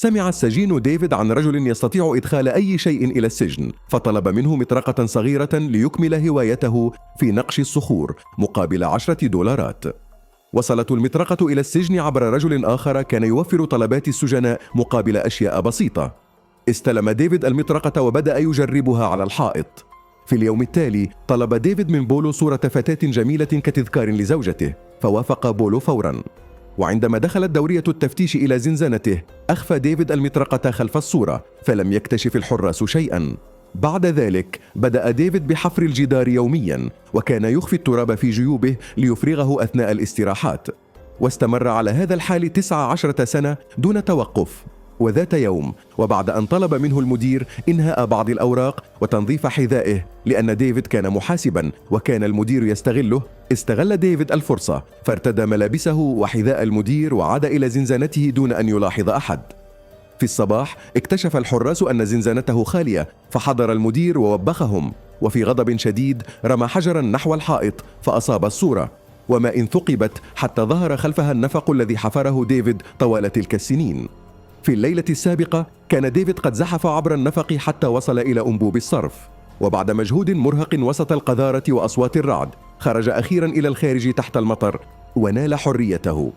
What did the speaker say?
سمع السجين ديفيد عن رجل يستطيع إدخال أي شيء إلى السجن، فطلب منه مطرقة صغيرة ليكمل هوايته في نقش الصخور مقابل 10 دولارات. وصلت المطرقة إلى السجن عبر رجل آخر كان يوفر طلبات السجناء مقابل أشياء بسيطة. استلم ديفيد المطرقة وبدأ يجربها على الحائط. في اليوم التالي طلب ديفيد من بولو صورة فتاة جميلة كتذكار لزوجته، فوافق بولو فوراً. وعندما دخلت دورية التفتيش إلى زنزانته، أخفى ديفيد المطرقة خلف الصورة، فلم يكتشف الحراس شيئاً. بعد ذلك بدأ ديفيد بحفر الجدار يومياً، وكان يخفي التراب في جيوبه ليفرغه أثناء الاستراحات. واستمر على هذا الحال 19 سنة دون توقف. وذات يوم، وبعد أن طلب منه المدير إنهاء بعض الأوراق وتنظيف حذائه لأن ديفيد كان محاسباً وكان المدير يستغله، استغل ديفيد الفرصة فارتدى ملابسه وحذاء المدير وعاد إلى زنزانته دون أن يلاحظ أحد. في الصباح اكتشف الحراس أن زنزانته خالية، فحضر المدير ووبخهم، وفي غضب شديد رمى حجراً نحو الحائط فأصاب الصورة، وما إن ثقبت حتى ظهر خلفها النفق الذي حفره ديفيد طوال تلك السنين. في الليلة السابقة كان ديفيد قد زحف عبر النفق حتى وصل إلى أنبوب الصرف، وبعد مجهود مرهق وسط القذارة وأصوات الرعد خرج أخيراً إلى الخارج تحت المطر ونال حريته.